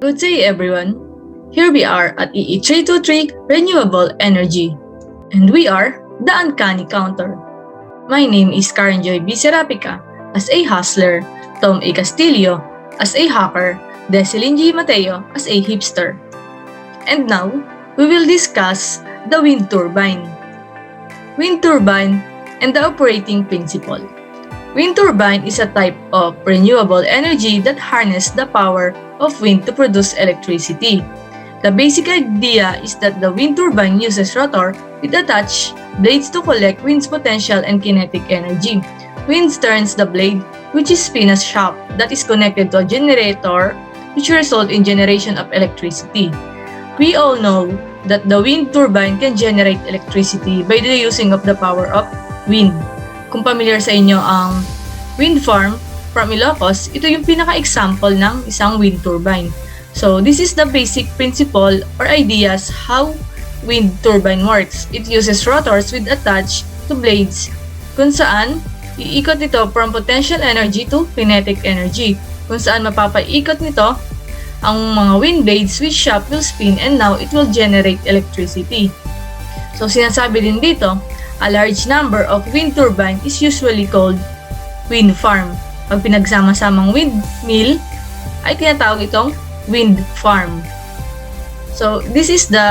Good day everyone. Here we are at EE 323 Renewable Energy. And we are the Uncanny Counter. My name is Karen Joy B. SERAFICA as a hustler, Tom A. Castillo as a hacker, DEZYLYN G. MATEO as a hipster. And now, we will discuss the wind turbine. Wind turbine and the operating principle. Wind turbine is a type of renewable energy that harnesses the power of wind to produce electricity. The basic idea is that the wind turbine uses rotor with attached blades to collect wind's potential and kinetic energy. Wind turns the blade, which is spin as shaft that is connected to a generator, which result in generation of electricity. We all know that the wind turbine can generate electricity by the using of the power of wind. Kung familiar sa inyo ang wind farm from Ilocos, ito yung pinaka-example ng isang wind turbine. So, this is the basic principle or ideas how wind turbine works. It uses rotors with attached to blades kung saan iikot ito from potential energy to kinetic energy, kung saan mapapaikot nito ang mga wind blades which shaft will spin and now it will generate electricity. So, sinasabi din dito, a large number of wind turbine is usually called wind farm. Pag pinagsama-samang windmill, ay tinatawag itong wind farm. So, this is the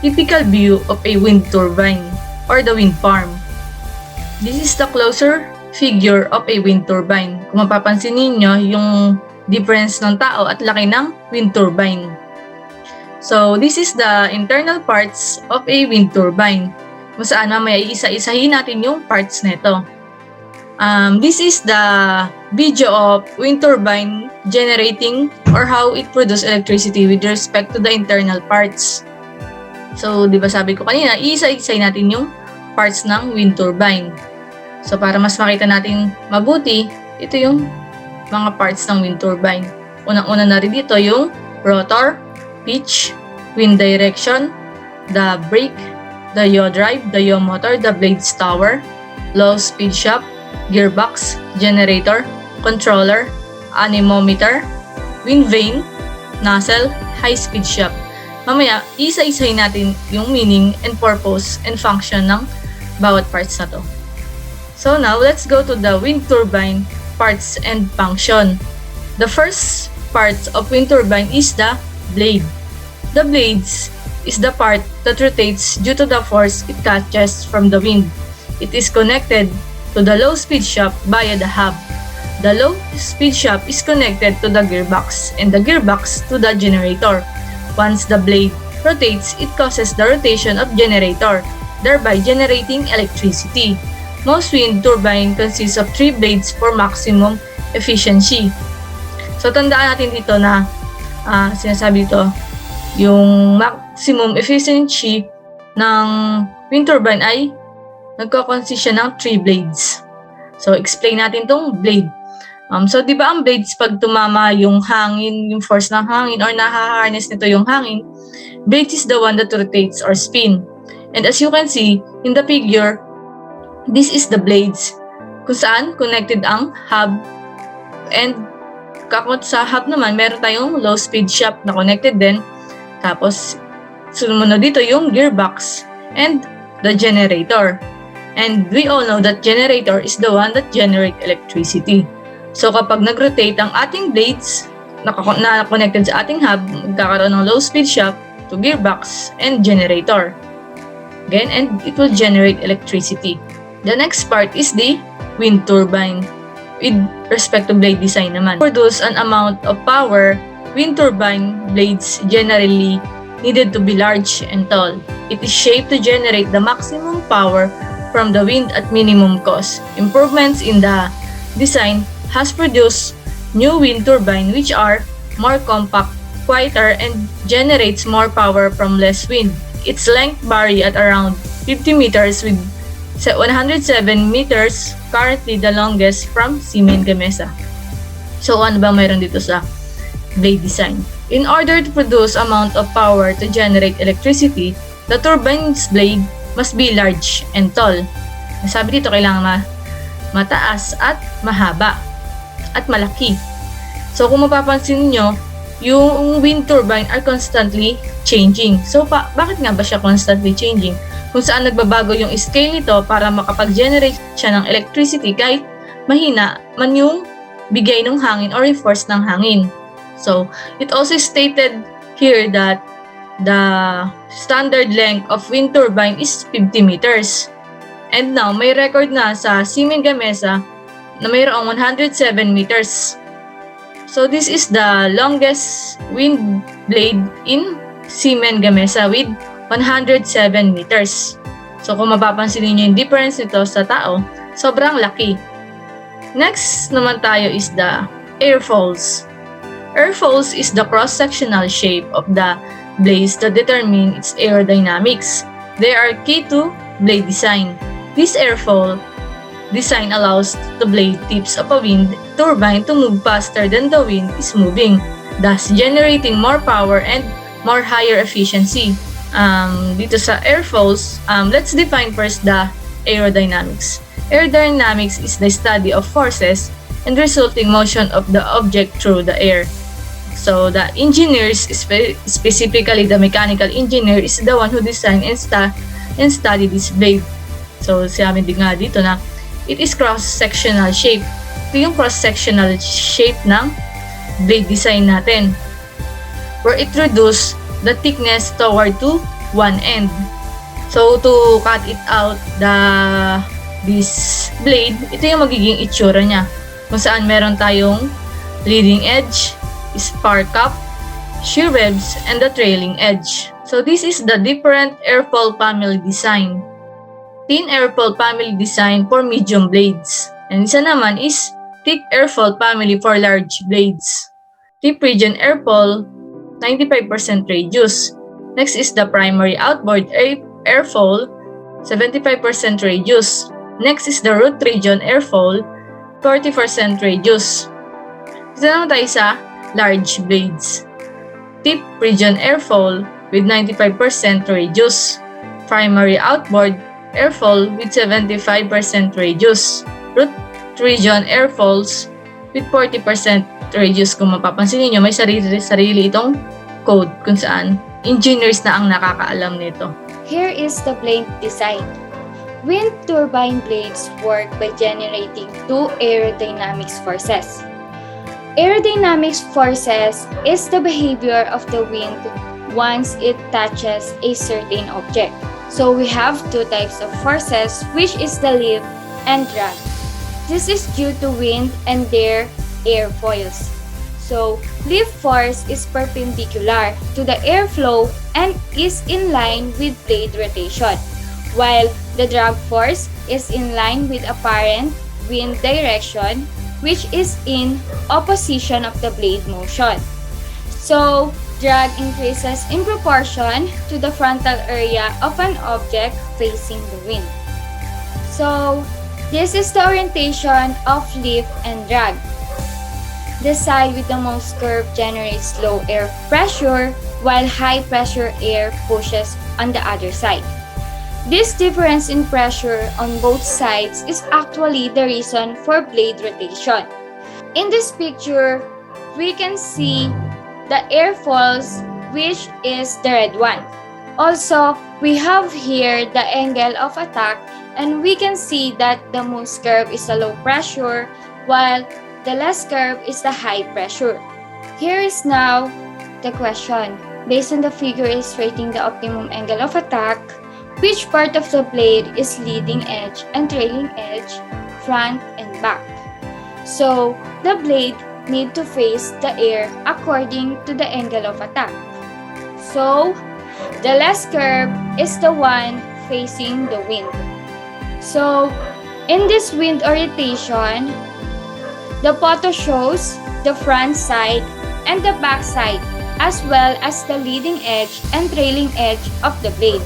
typical view of a wind turbine or the wind farm. This is the closer figure of a wind turbine. Kung mapapansin ninyo, yung difference ng tao at laki ng wind turbine. So, this is the internal parts of a wind turbine. Kung saan mamaya isa-isahin natin yung parts nito. This is the video of wind turbine generating or how it produces electricity with respect to the internal parts. So, di ba sabi ko kanina, isa-isahin natin yung parts ng wind turbine. So, para mas makita natin mabuti, ito yung mga parts ng wind turbine. Unang-una na rin dito yung rotor, pitch, wind direction, the brake, the yaw drive, the yaw motor, the blades tower, low speed shaft, gearbox, generator, controller, anemometer, wind vane, nozzle, high-speed shaft. Mamaya, isa-isahin natin yung meaning and purpose and function ng bawat parts na to. So now, let's go to the wind turbine parts and function. The first part of wind turbine is the blade. The blades is the part that rotates due to the force it catches from the wind. It is connected to the low-speed shaft via the hub. The low-speed shaft is connected to the gearbox and the gearbox to the generator. Once the blade rotates, it causes the rotation of generator, thereby generating electricity. Most wind turbine consists of 3 blades for maximum efficiency. So, tandaan natin dito na sinasabi dito, yung maximum efficiency ng wind turbine ay nagko-consist siya ng 3 blades. So, explain natin tong blade. So, di ba ang blades pag tumama yung hangin, yung force ng hangin, or nahaharness nito yung hangin, blades is the one that rotates or spin. And as you can see in the figure, this is the blades. Kung saan connected ang hub. And kakot sa hub naman, meron tayong low speed shaft na connected din. Tapos, sumunod dito yung gearbox and the generator. And we all know that generator is the one that generate electricity. So kapag nag-rotate ang ating blades na connected sa ating hub, magkakaroon ng low speed shaft to gearbox and generator. Again, and it will generate electricity. The next part is the wind turbine. With respect to blade design naman, produce an amount of power. Wind turbine blades generally needed to be large and tall. It is shaped to generate the maximum power from the wind at minimum cost. Improvements in the design has produced new wind turbine which are more compact, quieter, and generates more power from less wind. Its length vary at around 50 meters with 107 meters, currently the longest from Siemens Gamesa. So ano ba mayroon dito sa blade design? In order to produce amount of power to generate electricity, the turbine's blade must be large and tall. Sabi dito, kailangan mataas at mahaba at malaki. So kung mapapansin niyo, yung wind turbine are constantly changing. So, bakit nga ba siya constantly changing? Kung saan nagbabago yung scale nito para makapag-generate siya ng electricity kahit mahina man yung bigay ng hangin or yung force ng hangin. So, it also stated here that the standard length of wind turbine is 50 meters. And now, may record na sa Siemens Gamesa na mayroong 107 meters. So, this is the longest wind blade in Siemens Gamesa with 107 meters. So, kung mapapansin niyo yung difference nito sa tao, sobrang laki. Next naman tayo is the airfoils. Airfoils is the cross-sectional shape of the blades that determine its aerodynamics. They are key to blade design. This airfoil design allows the blade tips of a wind turbine to move faster than the wind is moving, thus generating more power and more higher efficiency. Dito sa airfoils, let's define first the aerodynamics. Aerodynamics is the study of forces and resulting motion of the object through the air. So the engineers, specifically the mechanical engineer, is the one who design and study this blade. So sabi din nga dito na it is cross-sectional shape. Ito yung cross-sectional shape ng blade design natin, where it reduce the thickness toward to one end. So to cut it out this blade, ito yung magiging itsura niya. Kung saan meron tayong leading edge, spar cup, shear webs, and the trailing edge. So this is the different airfoil family design. Thin airfoil family design for medium blades. And isa naman is thick airfoil family for large blades. Tip region airfoil, 95% radius. Next is the primary outboard airfoil, 75% radius. Next is the root region airfoil, 40% radius. Ito naman tayo sa large blades. Tip region airfoil with 95% radius. Primary outboard airfoil with 75% radius. Root region airfoils with 40% radius. Kung mapapansin niyo, may sarili itong code kung saan engineers na ang nakakaalam nito. Here is the blade design. Wind turbine blades work by generating two aerodynamics forces. Aerodynamics forces is the behavior of the wind once it touches a certain object. So we have two types of forces, which is the lift and drag. This is due to wind and their airfoils. So lift force is perpendicular to the airflow and is in line with blade rotation, while the drag force is in line with apparent wind direction, which is in opposition of the blade motion. So drag increases in proportion to the frontal area of an object facing the wind. So this is the orientation of lift and drag. The side with the most curve generates low air pressure, while high pressure air pushes on the other side. This difference in pressure on both sides is actually the reason for blade rotation. In this picture, we can see the airfoils, which is the red one. Also, we have here the angle of attack, and we can see that the most curve is the low pressure, while the less curve is the high pressure. Here is now the question. Based on the figure illustrating the optimum angle of attack, which part of the blade is leading edge and trailing edge, front and back? So, the blade need to face the air according to the angle of attack. So, the less curve is the one facing the wind. So, in this wind orientation, the photo shows the front side and the back side, as well as the leading edge and trailing edge of the blade.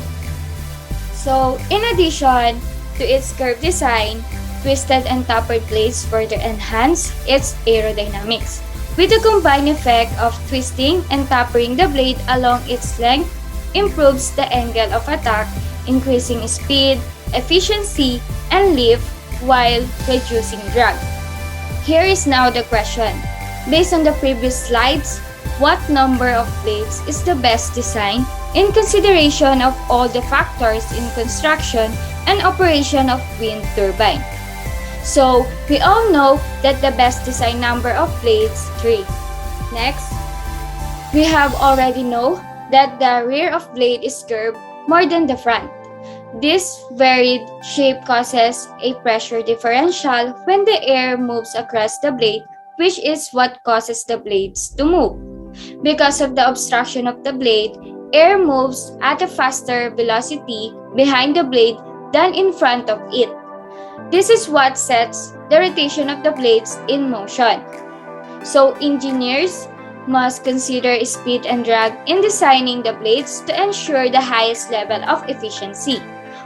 So, in addition to its curved design, twisted and tapered blades further enhance its aerodynamics, with the combined effect of twisting and tapering the blade along its length improves the angle of attack, increasing speed, efficiency, and lift while reducing drag. Here is now the question. Based on the previous slides, what number of blades is the best design in consideration of all the factors in construction and operation of wind turbine. So, we all know that the best design number of blades 3. Next, we have already know that the rear of blade is curved more than the front. This varied shape causes a pressure differential when the air moves across the blade, which is what causes the blades to move. Because of the obstruction of the blade, air moves at a faster velocity behind the blade than in front of it. This is what sets the rotation of the blades in motion. So engineers must consider speed and drag in designing the blades to ensure the highest level of efficiency.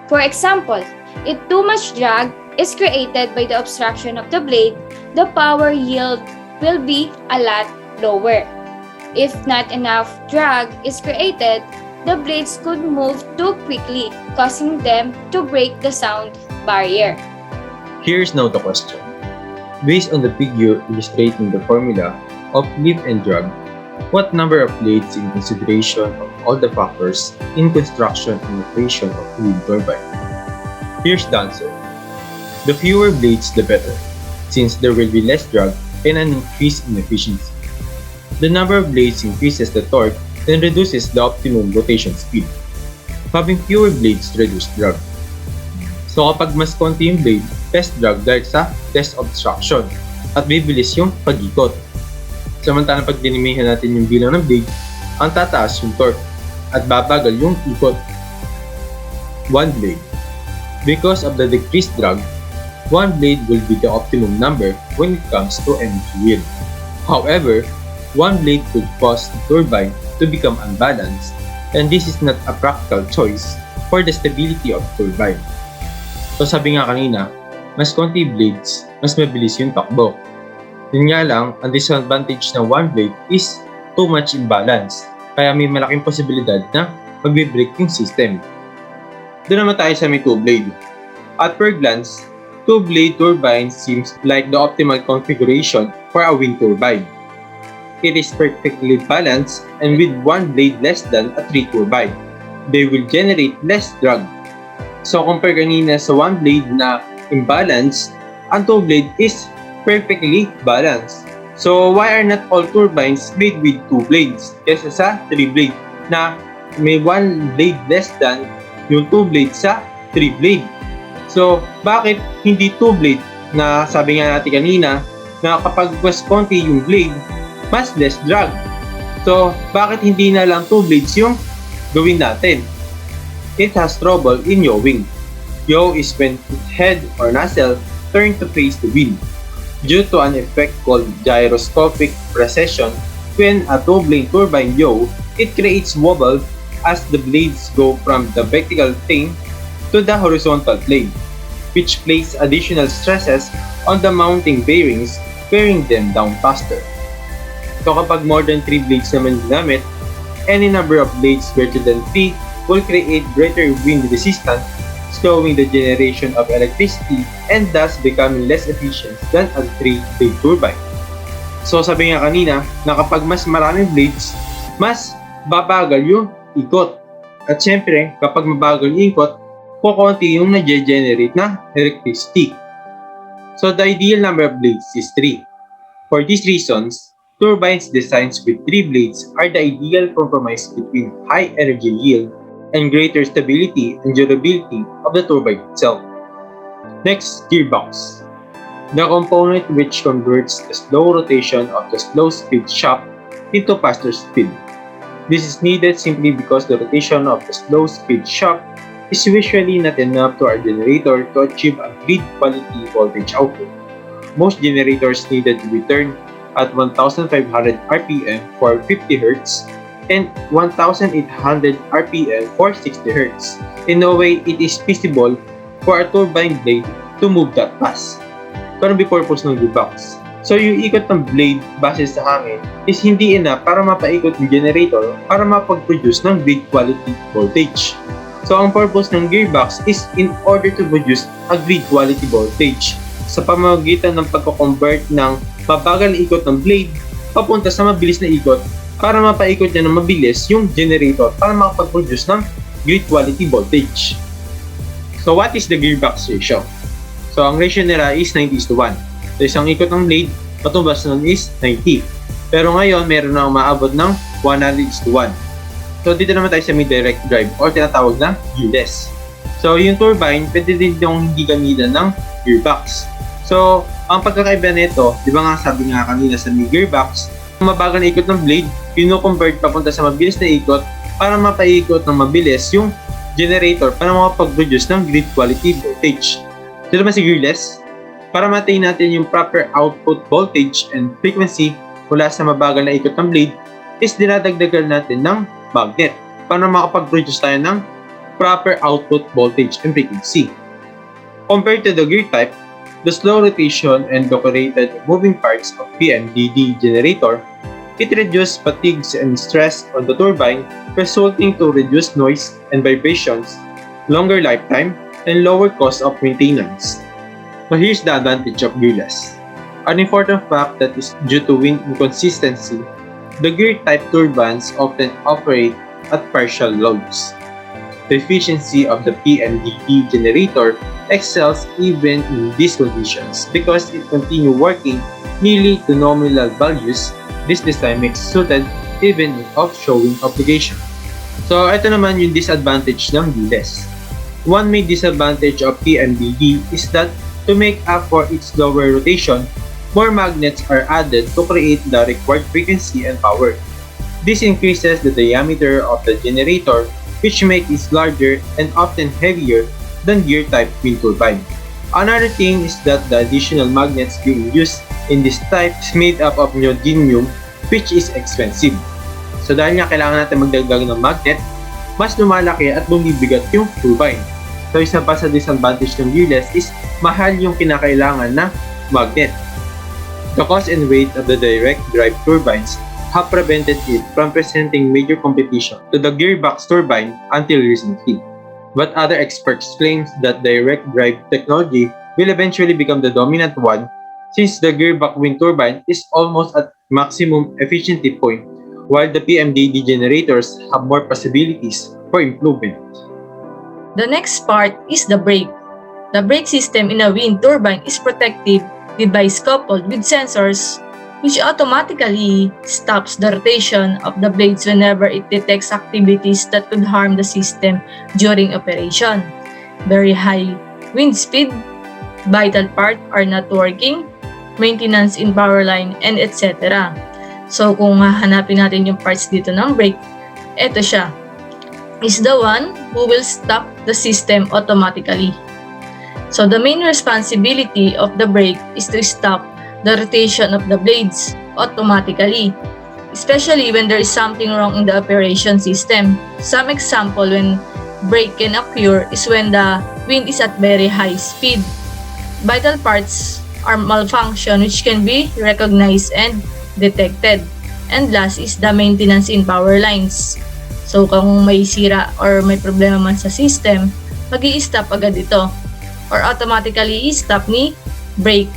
For example, if too much drag is created by the obstruction of the blade, the power yield will be a lot lower. If not enough drag is created, the blades could move too quickly, causing them to break the sound barrier. Here's now the question. Based on the figure illustrating the formula of lift and drag, what number of blades in consideration of all the factors in construction and operation of wind turbine? Here's the answer. The fewer blades, the better, since there will be less drag and an increase in efficiency. The number of blades increases the torque and reduces the optimum rotation speed. Having fewer blades reduces drag. So kapag mas konti yung blade, less drag dahil sa less obstruction at bibilis yung pag-ikot. Samantalang pag dinimihan natin yung bilang ng blade, ang tataas yung torque at babagal yung ikot. One blade. Because of the decreased drag, one blade will be the optimum number when it comes to energy yield. However, one blade could cause the turbine to become unbalanced, and this is not a practical choice for the stability of the turbine. So sabi nga kanina, mas konti blades, mas mabilis yung takbo. Yun nga lang, ang disadvantage ng one blade is too much imbalance, kaya may malaking posibilidad na magbe-break yung system. Doon naman tayo sa may two blade. At per glance, two blade turbine seems like the optimal configuration for a wind turbine. It is perfectly balanced and with one blade less than a three turbine. They will generate less drag. So compare kanina sa one blade na imbalance, ang two blade is perfectly balanced. So why are not all turbines made with two blades kesa sa three blade na may one blade less than yung two blade sa three blade? So bakit hindi two blade na sabi nga natin kanina na kapag mas konti yung blade, mas less drag. So bakit hindi na lang two blades yung gawin natin? It has trouble in yawing. Yaw is when its head or nozzle turn to face the wind. Due to an effect called gyroscopic precession, when a two-blade turbine yaw, it creates wobble as the blades go from the vertical plane to the horizontal plane, which places additional stresses on the mounting bearings, wearing them down faster. So kapag more than 3 blades naman ginamit, any number of blades greater than 3 will create greater wind resistance, slowing the generation of electricity and thus becoming less efficient than a 3-blade turbine. So sabi nga kanina na kapag mas maraming blades, mas babagal yung ikot. At syempre, kapag mabagal yung ikot, kukunti yung na-generate na electricity. So the ideal number of blades is 3. For these reasons, turbines designed with 3 blades are the ideal compromise between high energy yield and greater stability and durability of the turbine itself. Next, gearbox. The component which converts the slow rotation of the slow speed shaft into faster speed. This is needed simply because the rotation of the slow speed shaft is usually not enough to our generator to achieve a grid quality voltage output. Most generators needed to be turned at 1,500 RPM for 50 Hz and 1,800 RPM for 60 Hz. In a way, it is feasible for a turbine blade to move that fast. Kung ano ba purpose ng gearbox? So yung ikot ng blade base sa hangin is hindi enough para mapaikot yung generator para mapag-produce ng grid quality voltage. So ang purpose ng gearbox is in order to produce a grid quality voltage sa pamamagitan ng pagko-convert ng mabagal na ikot ng blade papunta sa mabilis na ikot para mapaikot niya ng mabilis yung generator para makapag-produce ng grid quality voltage. So what is the gearbox ratio? So ang ratio nila is 90:1. So isang ikot ng blade, patumbas nun is 90. Pero ngayon, meron na umaabot ng 100:1. So dito naman tayo sa may direct drive or tinatawag na gearless. So yung turbine, pwede din yung hindi gamitan ng gearbox. So ang pagkakaiba nito, di ba nga sabi nga kanina sa may gearbox, mabagal na ikot ng blade, kino-convert papunta sa mabilis na ikot para mapaikot ng mabilis yung generator para makapag-produce ng grid quality voltage. So naman si gearless, para maintain natin yung proper output voltage and frequency mula sa mabagal na ikot ng blade, is dinadagdagan natin ng magnet para makapag-produce tayo ng proper output voltage and frequency. Compared to the gear type, the slow rotation and decorated moving parts of PMDD generator, it reduces fatigues and stress on the turbine, resulting to reduced noise and vibrations, longer lifetime, and lower cost of maintenance. So here's the advantage of gearless. An important fact that is due to wind inconsistency, the gear type turbines often operate at partial loads. The efficiency of the PMDD generator excels even in these conditions because it continues working nearly to nominal values. This design makes suited even in off-showing application. So ito naman yung disadvantage ng gearless. One main disadvantage of PMDD is that to make up for its lower rotation, more magnets are added to create the required frequency and power. This increases the diameter of the generator, which makes it larger and often heavier than gear-type wind turbine. Another thing is that the additional magnets being used in this type is made up of neodymium, which is expensive. So dahil nga kailangan natin magdagdag ng magnet, mas lumalaki at bumibigat yung turbine. So isa pa sa disadvantage ng gearless is mahal yung kinakailangan na magnet. The cost and weight of the direct drive turbines have prevented it from presenting major competition to the gearbox turbine until recently. But other experts claim that direct drive technology will eventually become the dominant one since the gearbox wind turbine is almost at maximum efficiency point while the PMDD generators have more possibilities for improvement. The next part is the brake. The brake system in a wind turbine is protective device coupled with sensors which automatically stops the rotation of the blades whenever it detects activities that could harm the system during operation. Very high wind speed, vital part are not working, maintenance in power line, and etc. So kung hahanapin natin yung parts dito ng brake, eto siya. Is the one who will stop the system automatically. So the main responsibility of the brake is to stop the rotation of the blades automatically, especially when there is something wrong in the operation system. Some example when brake can occur is when the wind is at very high speed. Vital parts are malfunction which can be recognized and detected. And last is the maintenance in power lines. So kung may sira or may problema man sa system, mag-i-stop agad ito or automatically i-stop ni brake.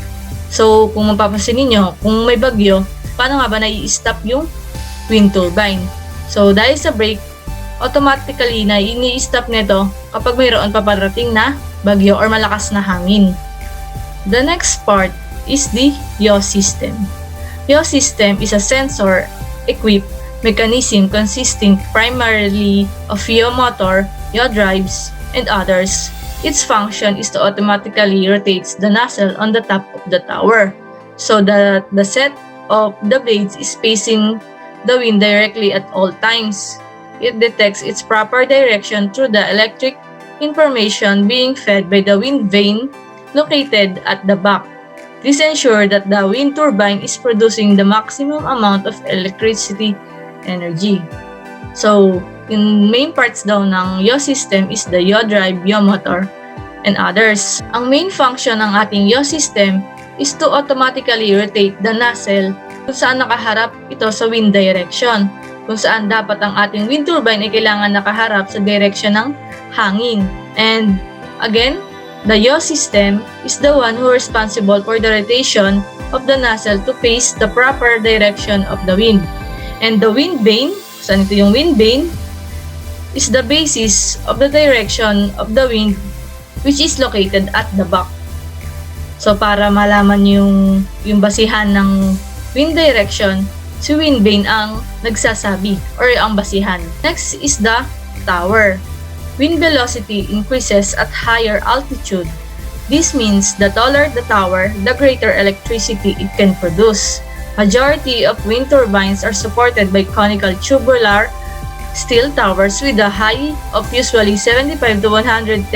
So kung mapapansin ninyo, kung may bagyo, paano nga ba nai-stop yung wind turbine? So dahil sa brake, automatically na ini-stop nito kapag mayroon paparating na bagyo or malakas na hangin. The next part is the yaw system. Yaw system is a sensor-equipped mechanism consisting primarily of yaw motor, yaw drives, and others. Its function is to automatically rotate the nozzle on the top of the tower so that the set of the blades is facing the wind directly at all times. It detects its proper direction through the electric information being fed by the wind vane located at the back. This ensures that the wind turbine is producing the maximum amount of electricity energy. So, yung main parts daw ng yaw system is the yaw drive, yaw motor, and others. Ang main function ng ating yaw system is to automatically rotate the nozzle kung saan nakaharap ito sa wind direction. Kung saan dapat ang ating wind turbine ay kailangan nakaharap sa direction ng hangin. And again, the yaw system is the one who is responsible for the rotation of the nozzle to face the proper direction of the wind. And the wind vane, saan ito yung wind vane, is the basis of the direction of the wind which is located at the back. So para malaman yung basihan ng wind direction, si wind vane ang nagsasabi or ang basihan. Next is the tower. Wind velocity increases at higher altitude. This means the taller the tower, the greater electricity it can produce. Majority of wind turbines are supported by conical tubular steel towers with a height of usually 75 to 110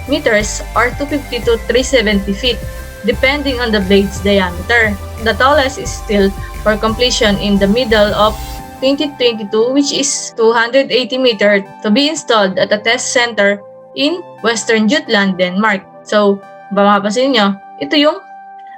meters or 250 to 370 feet, depending on the blade's diameter. The tallest is still for completion in the middle of 2022, which is 280 meters, to be installed at a test center in Western Jutland, Denmark. So, mapapansin nyo, ito yung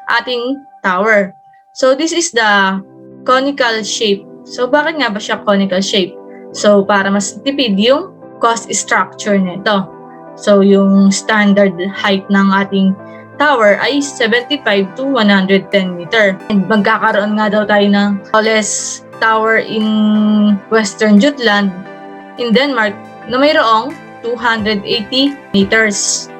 ating tower. So, this is the conical shape. So, bakit nga ba siya conical shape? So, para mas tipid yung cost structure nito. So, yung standard height ng ating tower ay 75 to 110 meter. And magkakaroon nga daw tayo ng tallest tower in Western Jutland in Denmark na mayroong 280 meters.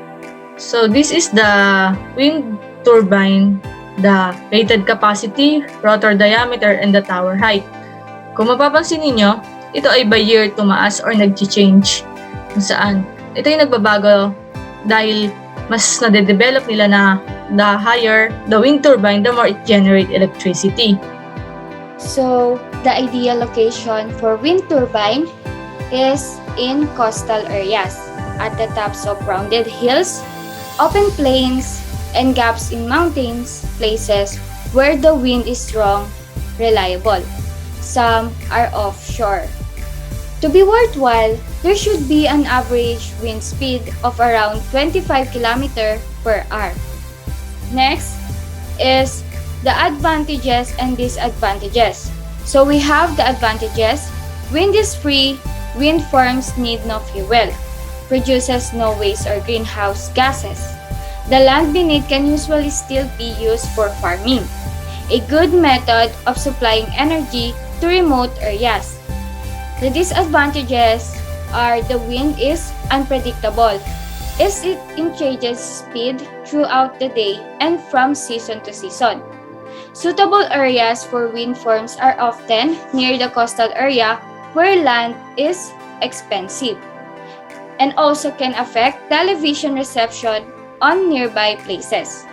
So, this is the wind turbine, the rated capacity, rotor diameter, and the tower height. Kung mapapansin ninyo, ito ay by year tumaas or nag-change. Kung saan, ito yung nagbabago dahil mas nade-develop nila na the higher the wind turbine, the more it generate electricity. So, the ideal location for wind turbine is in coastal areas, at the tops of rounded hills, open plains, and gaps in mountains, places where the wind is strong, reliable. Some are offshore. To be worthwhile, there should be an average wind speed of around 25 km per hour. Next is the advantages and disadvantages. So we have the advantages. Wind is free, wind farms need no fuel, produces no waste or greenhouse gases. The land beneath can usually still be used for farming, a good method of supplying energy to remote areas. The disadvantages are the wind is unpredictable, as it changes speed throughout the day and from season to season. Suitable areas for wind farms are often near the coastal area where land is expensive, and also can affect television reception on nearby places.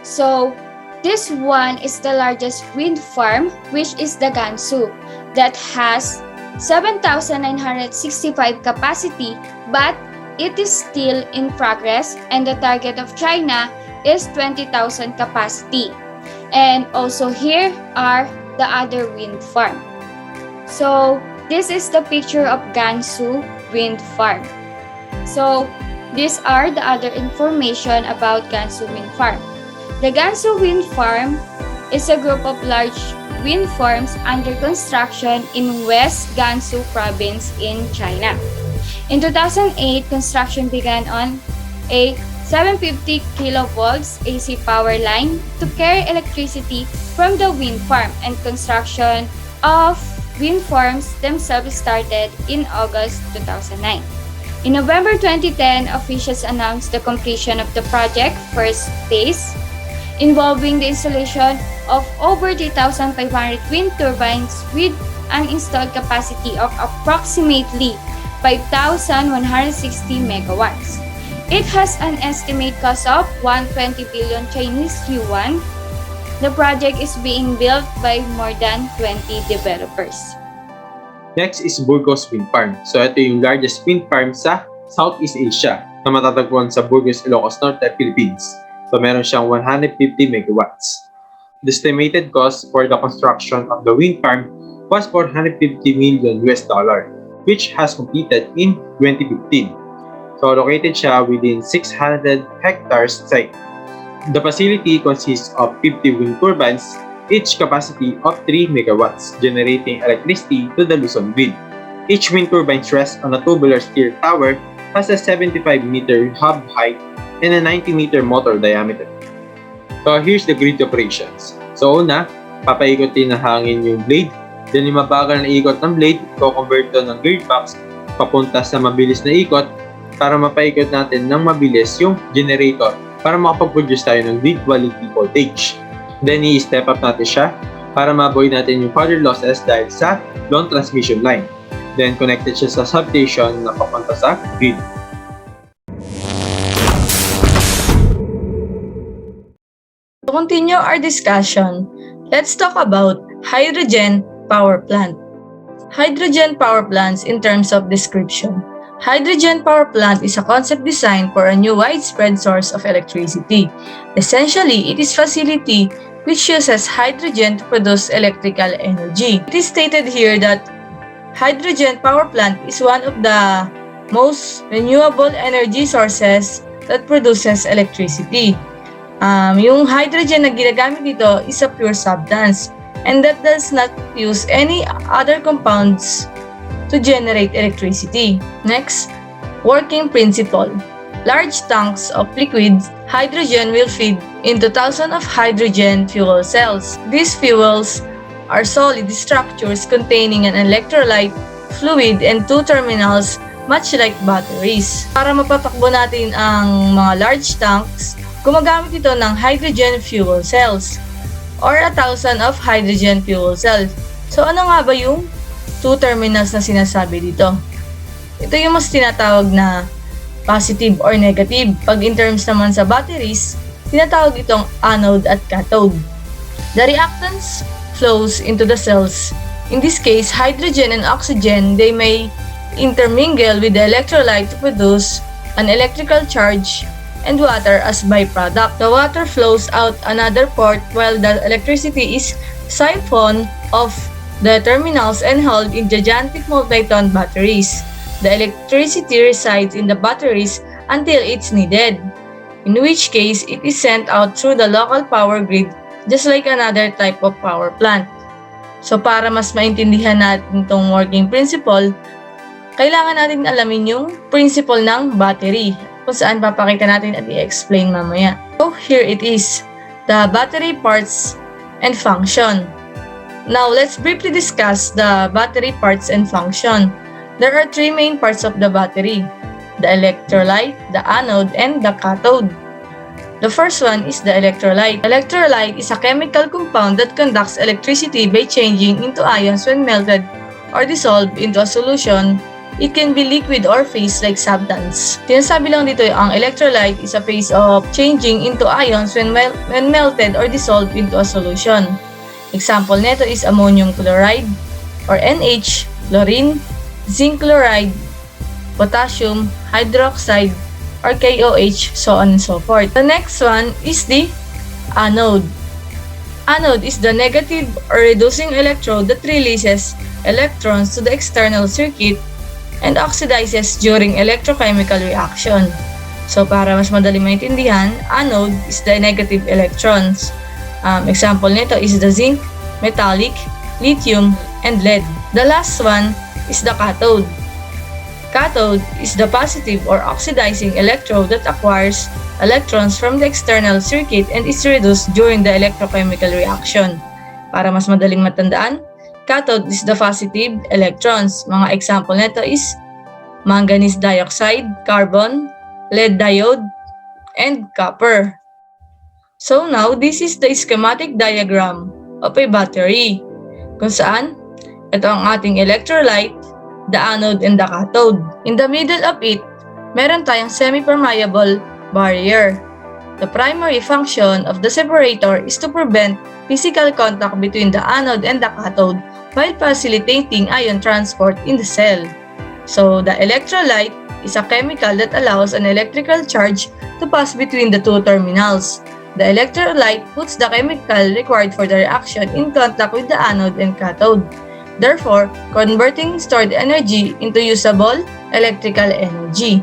So, this one is the largest wind farm, which is the Gansu, that has 7,965 capacity, but it is still in progress, and the target of China is 20,000 capacity. And also here are the other wind farm. So, this is the picture of Gansu wind farm. So, these are the other information about Gansu wind farm. The Gansu wind farm is a group of large wind farms under construction in West Gansu province in China. In 2008, construction began on a 750 kilovolts AC power line to carry electricity from the wind farm, and construction of wind farms themselves started in August 2009. In November 2010, officials announced the completion of the project first phase, involving the installation of over 3,500 wind turbines with an installed capacity of approximately 5,160 megawatts. It has an estimated cost of 120 billion Chinese yuan. The project is being built by more than 20 developers. Next is Burgos Wind Farm. So ito yung largest wind farm sa Southeast Asia na matatagpuan sa Burgos, Ilocos Norte, Philippines. So meron siyang 150 megawatts. The estimated cost for the construction of the wind farm was $450 million, which has completed in 2015. So located siya within 600 hectares site. The facility consists of 50 wind turbines, each capacity of 3 megawatts, generating electricity to the Luzon wind. Each wind turbine rests on a tubular steel tower, has a 75-meter hub height, and a 90-meter motor diameter. So here's the grid operations. So una, papaikutin ng hangin yung blade Then yung mabagal na ikot ng blade, i-convert to ng gearbox papunta sa mabilis na ikot para mapaikot natin ng mabilis yung generator para makapag-produce tayo ng grid quality voltage. Then i-step up natin siya para ma-avoid natin yung further losses dahil sa long transmission line. Then connected siya sa substation na papunta sa grid. To continue our discussion, let's talk about hydrogen power plant. Hydrogen power plants in terms of description. Hydrogen power plant is a concept designed for a new widespread source of electricity. Essentially, it is a facility which uses hydrogen to produce electrical energy. It is stated here that hydrogen power plant is one of the most renewable energy sources that produces electricity. Yung hydrogen na ginagamit dito is a pure substance and that does not use any other compounds to generate electricity. Next, working principle. Large tanks of liquid hydrogen will feed into thousands of hydrogen fuel cells. These fuels are solid structures containing an electrolyte, fluid, and two terminals much like batteries. Para mapatakbo natin ang mga large tanks, gumagamit ito ng hydrogen fuel cells or 1,000 of hydrogen fuel cells. So ano nga ba yung two terminals na sinasabi dito? Ito yung mas tinatawag na positive or negative. Pag in terms naman sa batteries, tinatawag itong anode at cathode. The reactants flows into the cells. In this case, hydrogen and oxygen, they may intermingle with the electrolyte to produce an electrical charge and water as byproduct. The water flows out another port while the electricity is siphoned off the terminals and held in gigantic multi-ton batteries. The electricity resides in the batteries until it's needed, in which case it is sent out through the local power grid just like another type of power plant. So para mas maintindihan natin itong working principle, kailangan natin alamin yung principle ng battery kung saan papakita natin at i-explain mamaya. So here it is, the battery parts and function. Now let's briefly discuss the battery parts and function. There are three main parts of the battery: the electrolyte, the anode, and the cathode. The first one is the electrolyte. Electrolyte is a chemical compound that conducts electricity by changing into ions when melted or dissolved into a solution. It can be liquid or phase-like substance. Sinasabi lang dito ang electrolyte is a phase of changing into ions when melted or dissolved into a solution. Example nito is ammonium chloride or NH, chlorine, zinc chloride, potassium hydroxide, or KOH, so on and so forth. The next one is the anode. Anode is the negative or reducing electrode that releases electrons to the external circuit and oxidizes during electrochemical reaction. So para mas madali maintindihan, anode is the negative electrons. Example nito is the zinc, metallic, lithium, and lead. The last one is the cathode. Cathode is the positive or oxidizing electrode that acquires electrons from the external circuit and is reduced during the electrochemical reaction. Para mas madaling matandaan, cathode is the positive electrons. Mga example nito is manganese dioxide, carbon, lead diode, and copper. So now, this is the schematic diagram of a battery, kung saan ito ang ating electrolyte, the anode, and the cathode. In the middle of it, meron tayong semi-permeable barrier. The primary function of the separator is to prevent physical contact between the anode and the cathode while facilitating ion transport in the cell. So, the electrolyte is a chemical that allows an electrical charge to pass between the two terminals. The electrolyte puts the chemical required for the reaction in contact with the anode and cathode, therefore converting stored energy into usable electrical energy.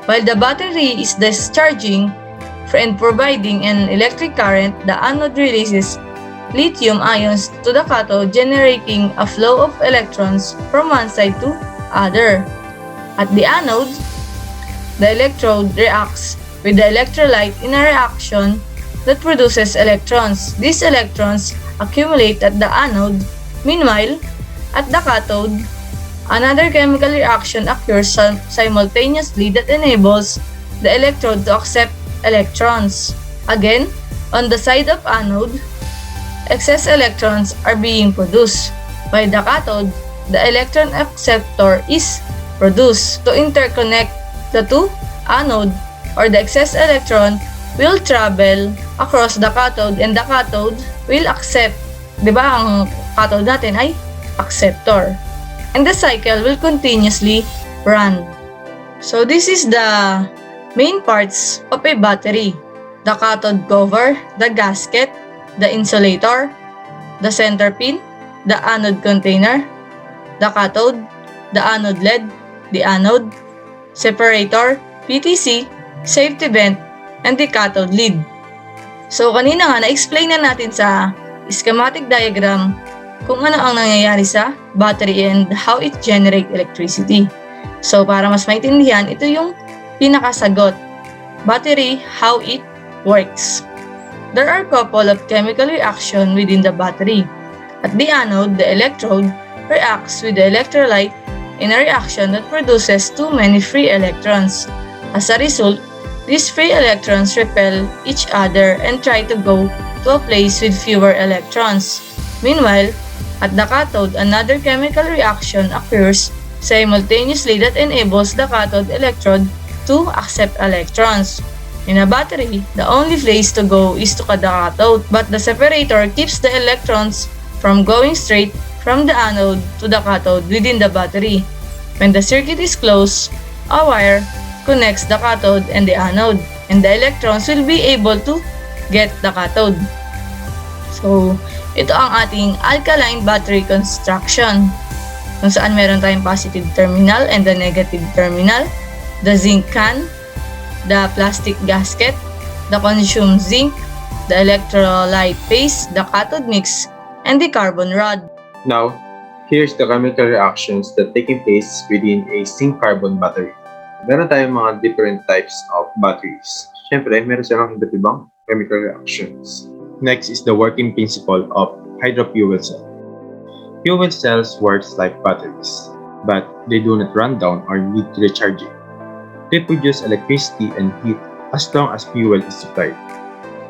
While the battery is discharging and providing an electric current, the anode releases lithium ions to the cathode, generating a flow of electrons from one side to other. At the anode, the electrode reacts with the electrolyte in a reaction that produces electrons. These electrons accumulate at the anode. Meanwhile, At the cathode, another chemical reaction occurs simultaneously that enables the electrode to accept electrons. Again, on the side of anode, excess electrons are being produced. By the cathode, the electron acceptor is produced. To interconnect the two, anode or the excess electron will travel across the cathode and the cathode will accept. Diba ang cathode natin ay acceptor. And the cycle will continuously run. So this is the main parts of a battery. The cathode cover, the gasket, the insulator, the center pin, the anode container, the cathode, the anode LED, the anode, separator, PTC, safety vent, and the cathode lid. So kanina nga na-explain na natin sa schematic diagram kung ano ang nangyayari sa battery and how it generate electricity. So para mas maintindihan, ito yung pinakasagot. Battery, how it works. There are a couple of chemical reactions within the battery. At the anode, the electrode reacts with the electrolyte in a reaction that produces too many free electrons. As a result, these free electrons repel each other and try to go to a place with fewer electrons. Meanwhile, at the cathode, another chemical reaction occurs simultaneously that enables the cathode electrode to accept electrons. In a battery, the only place to go is to the cathode, but the separator keeps the electrons from going straight from the anode to the cathode within the battery. When the circuit is closed, a wire connects the cathode and the anode, and the electrons will be able to get the cathode. So, ito ang ating alkaline battery construction, kung saan meron tayong positive terminal and the negative terminal, the zinc can, the plastic gasket, the consumed zinc, the electrolyte paste, the cathode mix, and the carbon rod. Now, here's the chemical reactions that taking place within a zinc-carbon battery. Meron tayong mga different types of batteries. Siyempre, meron silang iba't ibang chemical reactions. Next is the working principle of hydrofuel cell. Fuel cells works like batteries, but they do not run down or need recharging. They produce electricity and heat as long as fuel is supplied.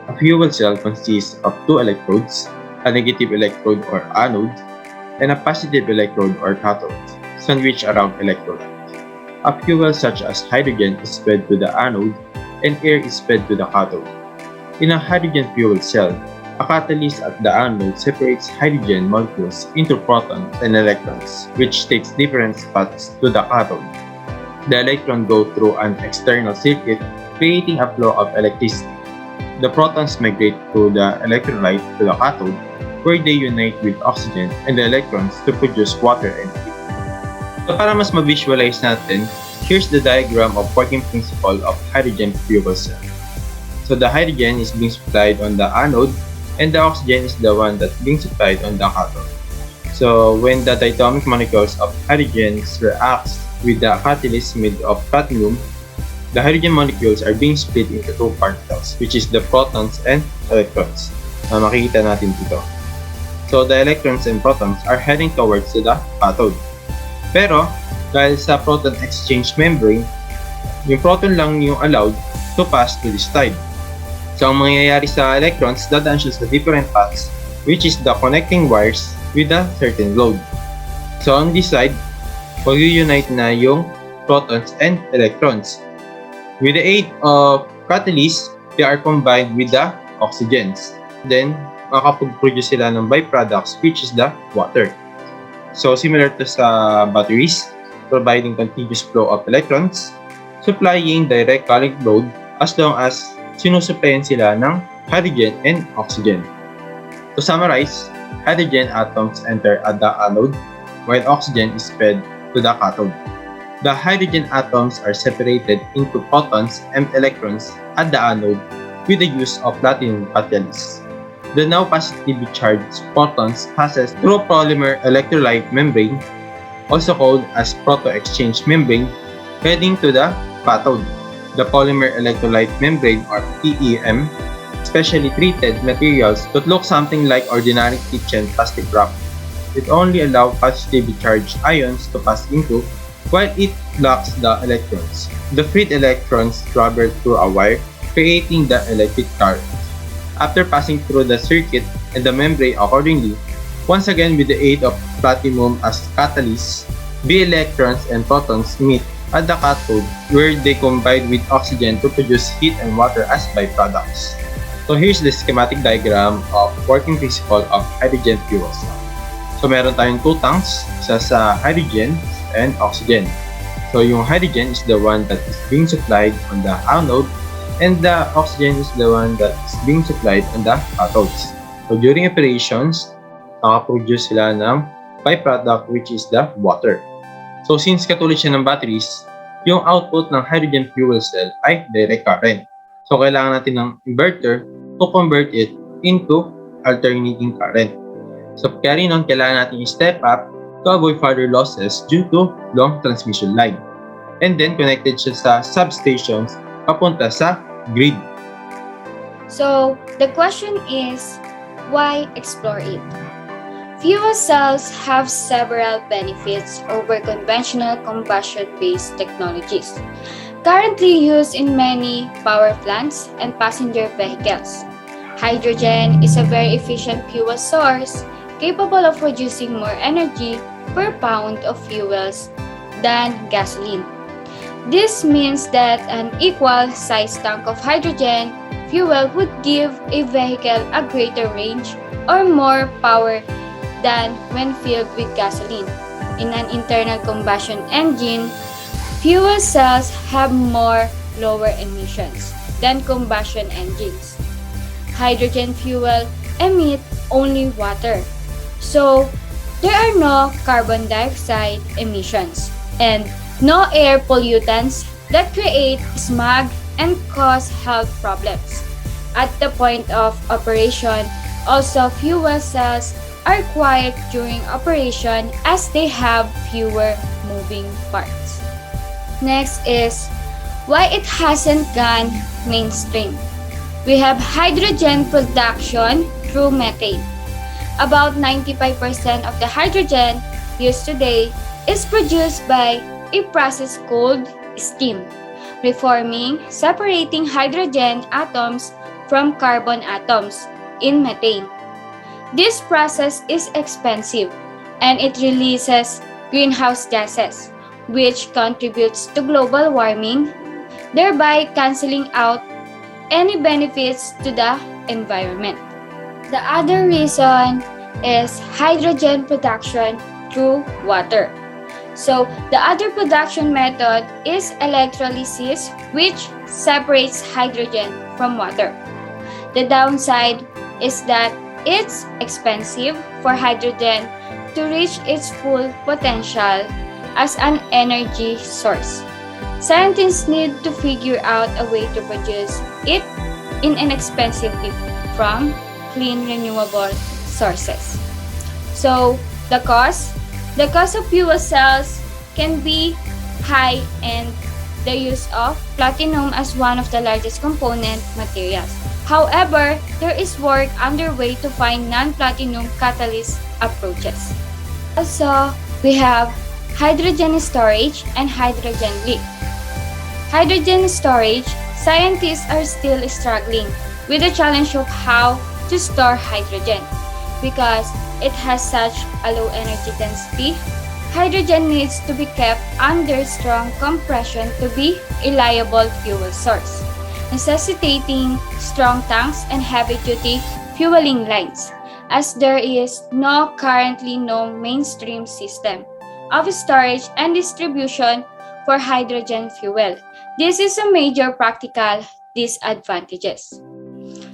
A fuel cell consists of two electrodes, a negative electrode or anode, and a positive electrode or cathode, sandwiched around electrolyte. A fuel such as hydrogen is fed to the anode and air is fed to the cathode. In a hydrogen fuel cell, a catalyst at the anode separates hydrogen molecules into protons and electrons, which takes different paths to the cathode. The electrons go through an external circuit, creating a flow of electricity. The protons migrate through the electrolyte to the cathode, where they unite with oxygen and the electrons to produce water and heat. So para mas ma-visualize natin, here's the diagram of working principle of hydrogen fuel cell. So the hydrogen is being supplied on the anode and the oxygen is the one that's being supplied on the cathode. So when the diatomic molecules of hydrogen reacts with the catalyst made of platinum, the hydrogen molecules are being split into two particles, which is the protons and electrons. Makikita natin dito. So the electrons and protons are heading towards the cathode. Pero dahil sa proton exchange membrane, yung proton lang yung allowed to pass to this side. So ang mangyayari sa electrons, dadaan siya sa different paths, which is the connecting wires with a certain load. So on this side, mag-unite na yung protons and electrons. With the aid of catalysts, they are combined with the oxygens. Then, makakapag-produce sila ng byproducts, which is the water. So similar to sa batteries, providing continuous flow of electrons, supplying direct current load as long as sinusuplayan sila ng hydrogen and oxygen. To summarize, hydrogen atoms enter at the anode, while oxygen is fed to the cathode. The hydrogen atoms are separated into protons and electrons at the anode with the use of platinum catalysts. The now positively charged protons passes through polymer electrolyte membrane, also called as proto-exchange membrane, heading to the cathode. The polymer electrolyte membrane or PEM, specially treated materials that look something like ordinary kitchen plastic wrap. it only allows positively charged ions to pass into, while it blocks the electrons. The freed electrons travel through a wire, creating the electric current. After passing through the circuit and the membrane accordingly, once again with the aid of platinum as catalyst, the electrons and photons meet at the cathode where they combine with oxygen to produce heat and water as byproducts. So here's the schematic diagram of working principle of hydrogen fuel cell. So meron tayong two tanks, isa sa hydrogen and oxygen. So yung hydrogen is the one that is being supplied on the anode and the oxygen is the one that is being supplied on the cathodes. So during operations, nakaproduce sila ng byproduct which is the water. So since katulad siya ng batteries, yung output ng hydrogen fuel cell ay direct current. So kailangan natin ng inverter to convert it into alternating current. So kaya rin nun, kailangan natin i-step up to avoid further losses due to long transmission line. And then connected siya sa substations papunta sa grid. So, the question is, why explore it? Fuel cells have several benefits over conventional combustion-based technologies, currently used in many power plants and passenger vehicles. Hydrogen is a very efficient fuel source capable of producing more energy per pound of fuels than gasoline. This means that an equal-sized tank of hydrogen fuel would give a vehicle a greater range or more power than when filled with gasoline. In an internal combustion engine, fuel cells have lower emissions than combustion engines. Hydrogen fuel emit only water, so there are no carbon dioxide emissions and no air pollutants that create smog and cause health problems. At the point of operation, also fuel cells are quiet during operation as they have fewer moving parts. Next is why it hasn't gone mainstream. We have hydrogen production through methane. About 95% of the hydrogen used today is produced by a process called steam, reforming, separating hydrogen atoms from carbon atoms in methane. This process is expensive and it releases greenhouse gases, which contributes to global warming, thereby canceling out any benefits to the environment. The other reason is hydrogen production through water. So, the other production method is electrolysis, which separates hydrogen from water. The downside is that it's expensive for hydrogen to reach its full potential as an energy source. Scientists need to figure out a way to produce it inexpensively from clean renewable sources. So, the cost of fuel cells can be high and the use of platinum as one of the largest component materials. However, there is work underway to find non-platinum catalyst approaches. Also, we have hydrogen storage and hydrogen leak. Hydrogen storage, scientists are still struggling with the challenge of how to store hydrogen. Because it has such a low energy density, hydrogen needs to be kept under strong compression to be a reliable fuel source, necessitating strong tanks and heavy-duty fueling lines, as there is currently no mainstream system of storage and distribution for hydrogen fuel. This is a major practical disadvantages.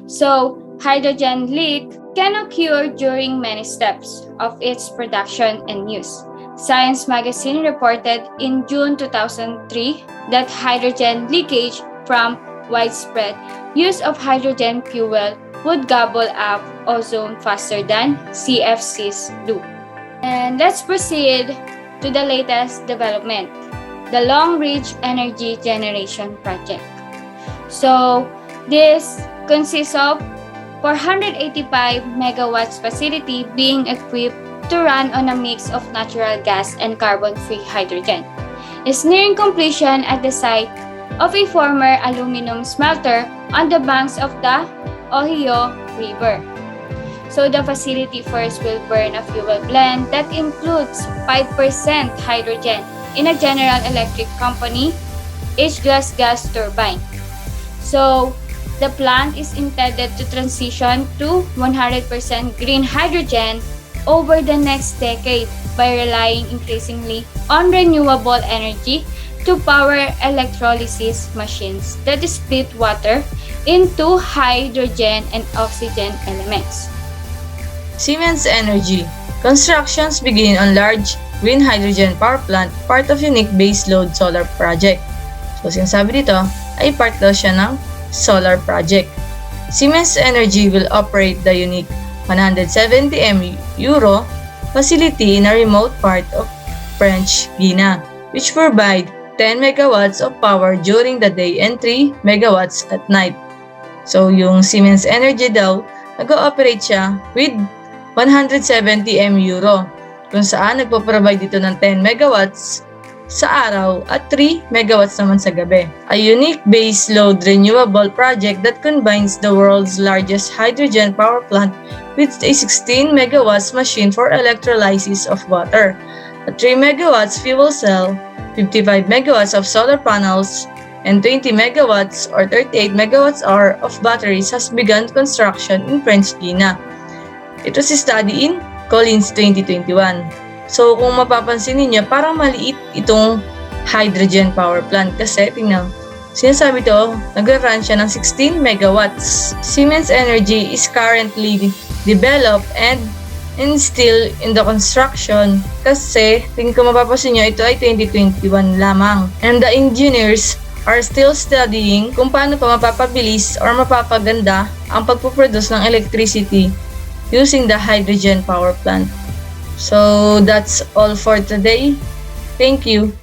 So, hydrogen leak can occur during many steps of its production and use. Science magazine reported in June 2003 that hydrogen leakage from widespread use of hydrogen fuel would gobble up ozone faster than CFCs do. And let's proceed to the latest development, the Long Range Energy Generation Project. So, this consists of 485 megawatts facility being equipped to run on a mix of natural gas and carbon-free hydrogen. Is nearing completion at the site of a former aluminum smelter on the banks of the Ohio River. So the facility first will burn a fuel blend that includes 5% hydrogen in a General Electric company H-class gas turbine. So the plant is intended to transition to 100% green hydrogen over the next decade by relying increasingly on renewable energy to power electrolysis machines that split water into hydrogen and oxygen elements. Siemens Energy. Constructions begin on large green hydrogen power plant, part of unique baseload solar project. So sinasabi dito ay part daw siya ng solar project. Siemens Energy will operate the unique 170 euro facility in a remote part of French Guiana, which provide 10 megawatts of power during the day and 3 megawatts at night. So yung Siemens Energy daw, nag-ooperate siya with 170 euro, kung saan nagpo-provide dito ng 10 megawatts sa araw at 3 megawatts naman sa gabi. A unique base load renewable project that combines the world's largest hydrogen power plant with a 16 megawatts machine for electrolysis of water, a 3 megawatts fuel cell, 55 megawatts of solar panels, and 20 megawatts or 38 megawatts hour of batteries has begun construction in French Guiana. It was studied in Collins 2021. So kung mapapansin niyo, parang maliit itong hydrogen power plant kasi tingnan, sinasabi to, nag-run siya ng 16 megawatts. Siemens Energy is currently developed and still in the construction kasi kung mapapansin niyo, ito ay 2021 lamang. And the engineers are still studying kung paano pa mapapabilis or mapapaganda ang pagpuproduce ng electricity using the hydrogen power plant. So that's all for today. Thank you.